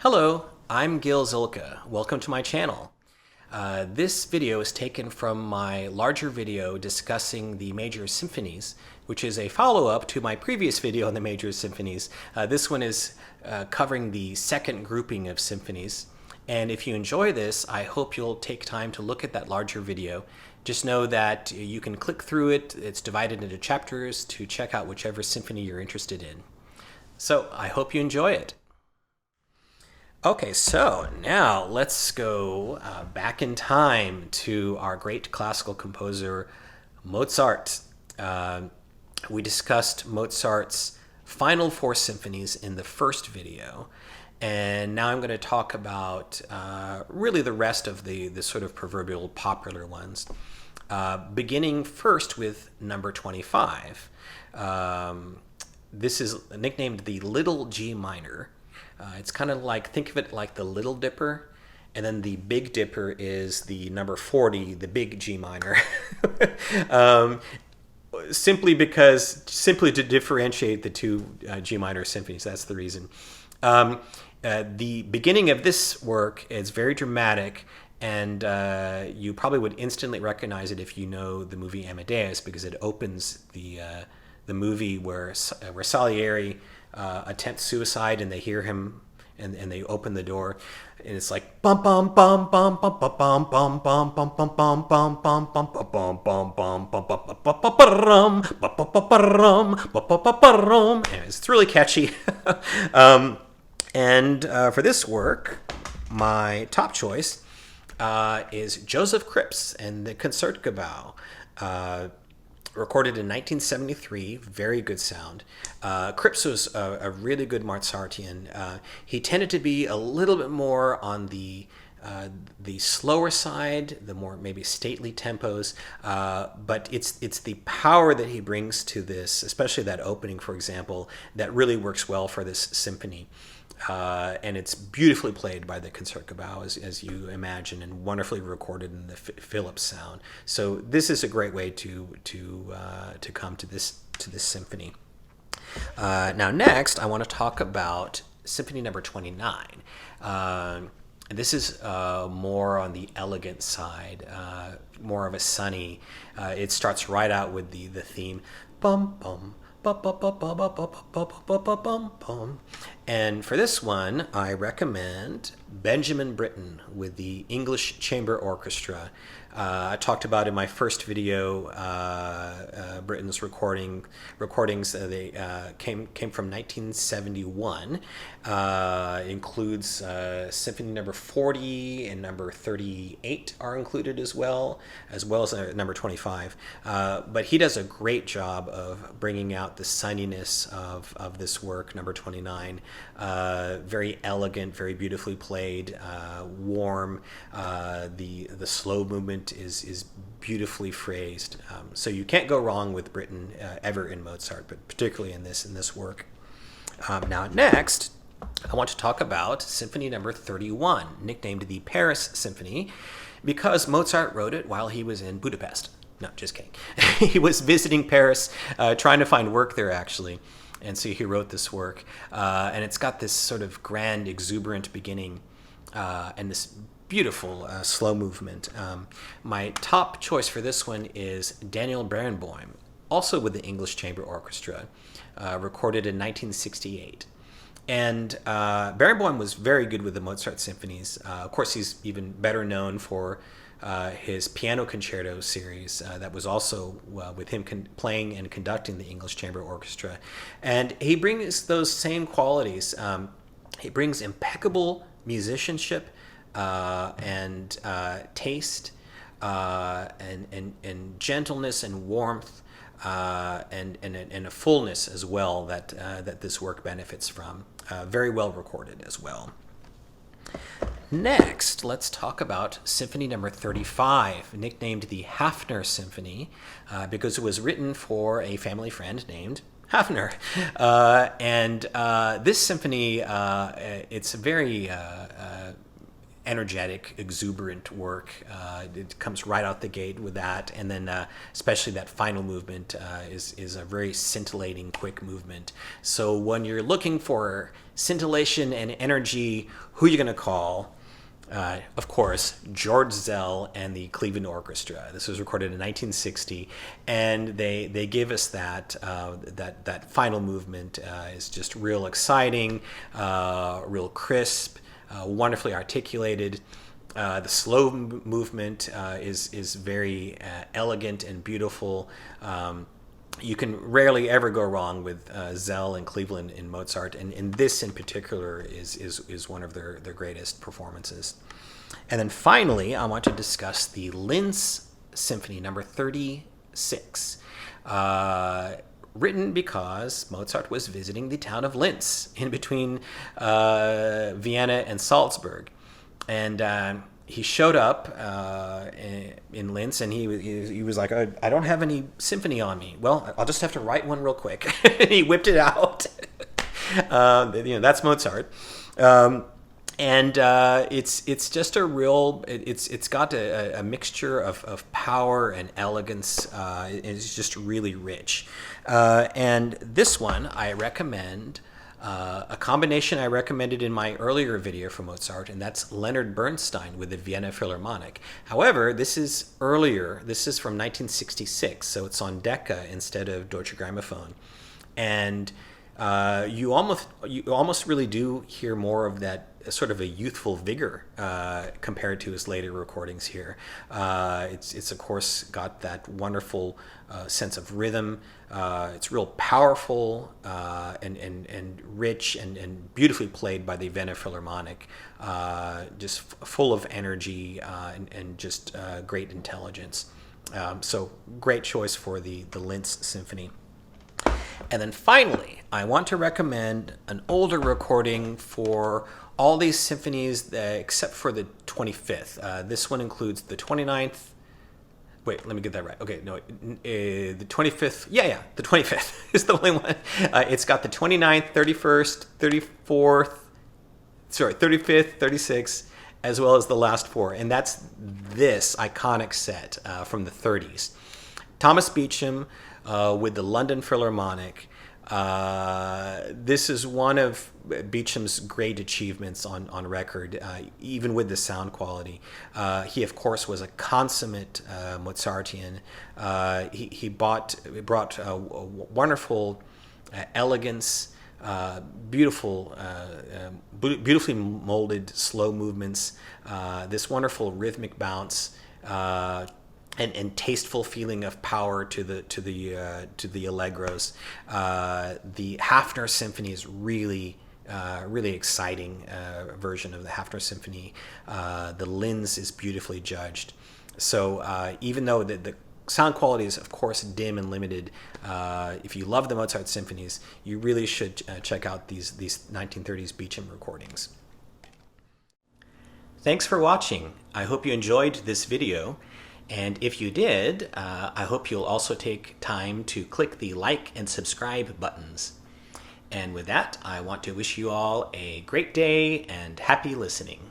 Hello, I'm Gil Zilkha. Welcome to my channel. This video is taken from my larger video discussing the major symphonies, which is a follow-up to my previous video on the major symphonies. This one is covering the second grouping of symphonies. And if you enjoy this, I hope you'll take time to look at that larger video. Just know that you can click through it. It's divided into chapters to check out whichever symphony you're interested in. So I hope you enjoy it. Okay, so now let's go back in time to our great classical composer, Mozart. We discussed Mozart's final four symphonies in the first video, and now I'm going to talk about really the rest of the sort of proverbial popular ones, beginning first with number 25. This is nicknamed the Little G Minor. It's kind of like, think of it like the Little Dipper, and then the Big Dipper is the number 40, the Big G Minor. Simply to differentiate the two G minor symphonies, that's the reason. The beginning of this work is very dramatic, and you probably would instantly recognize it if you know the movie Amadeus, because it opens the movie where Salieri attempts suicide, and they hear him, and they open the door, and it's like bum bum bum bum bum bum bum bum bum bum bum bum bum bum bum bum bum bum bum. It's really catchy. And for this work, my top choice is Joseph Krips and the Concertgebouw. Recorded in 1973, very good sound. Krips was a really good Mozartian. He tended to be a little bit more on the slower side, the more maybe stately tempos, but it's the power that he brings to this, especially that opening, for example, that really works well for this symphony. And it's beautifully played by the Concertgebouw, as you imagine, and wonderfully recorded in the Philips sound. So this is a great way to come to this symphony. Now next, I want to talk about Symphony Number 29. This is more on the elegant side, more of a sunny. It starts right out with the theme, bum bum. And for this one, I recommend Benjamin Britten with the English Chamber Orchestra. I talked about in my first video Britten's recordings. They came from 1971. Includes Symphony Number 40 and Number 38 are included as well as Number 25. But he does a great job of bringing out the sunniness of this work, Number 29. Very elegant, very beautifully played, warm. The slow movement is beautifully phrased. So you can't go wrong with Britten ever in Mozart, but particularly in this work. Now next, I want to talk about Symphony Number 31, nicknamed the Paris Symphony, because Mozart wrote it while he was in Budapest. No, just kidding. He was visiting Paris, trying to find work there, actually. And so he wrote this work. And it's got this sort of grand, exuberant beginning and this beautiful slow movement. My top choice for this one is Daniel Barenboim, also with the English Chamber Orchestra, recorded in 1968. And Barenboim was very good with the Mozart symphonies. Of course, he's even better known for his piano concerto series that was also with him playing and conducting the English Chamber Orchestra. And he brings those same qualities. He brings impeccable musicianship and taste and gentleness and warmth and a fullness as well that this work benefits from. Very well recorded as well. Next, let's talk about Symphony Number 35, nicknamed the Haffner Symphony, because it was written for a family friend named Haffner. This symphony, it's a very energetic, exuberant work. It comes right out the gate with that, and then especially that final movement is a very scintillating, quick movement. So when you're looking for scintillation and energy. Who are you going to call? Of course, George Szell and the Cleveland Orchestra. This was recorded in 1960, and they give us that final movement is just real exciting, real crisp, wonderfully articulated. The slow movement is very elegant and beautiful. You can rarely ever go wrong with Szell and Cleveland in Mozart, and this in particular is one of their greatest performances. And then finally, I want to discuss the Linz Symphony No. 36, written because Mozart was visiting the town of Linz in between Vienna and Salzburg, and he showed up in Linz, and he was like, I don't have any symphony on me. Well, I'll just have to write one real quick. And he whipped it out. That's Mozart. And it's just a real, it's got a mixture of power and elegance. It's just really rich. And this one I recommend. A combination I recommended in my earlier video for Mozart, and that's Leonard Bernstein with the Vienna Philharmonic. However, this is earlier. This is from 1966, so it's on Decca instead of Deutsche Grammophon. And you almost really do hear more of that sort of a youthful vigor compared to his later recordings here. It's of course got that wonderful sense of rhythm. It's real powerful and rich and beautifully played by the Vienna Philharmonic. Just full of energy and just great intelligence. So great choice for the Linz Symphony. And then finally, I want to recommend an older recording for all these symphonies except for the 25th. This one includes the 29th. Wait, let me get that right. Okay, no, the 25th. Yeah, the 25th is the only one. It's got the 29th, 31st, 34th, 35th, 36th, as well as the last four. And that's this iconic set from the 30s. Thomas Beecham with the London Philharmonic. This is one of Beecham's great achievements on record, even with the sound quality. He, of course, was a consummate Mozartian. He brought wonderful elegance, beautifully molded slow movements, this wonderful rhythmic bounce. And tasteful feeling of power to the allegros. The Haffner Symphony is really exciting version of the Haffner Symphony. The Linz is beautifully judged. So even though the sound quality is of course dim and limited, if you love the Mozart symphonies, you really should check out these 1930s Beecham recordings. Thanks for watching. I hope you enjoyed this video. And if you did, I hope you'll also take time to click the like and subscribe buttons. And with that, I want to wish you all a great day and happy listening.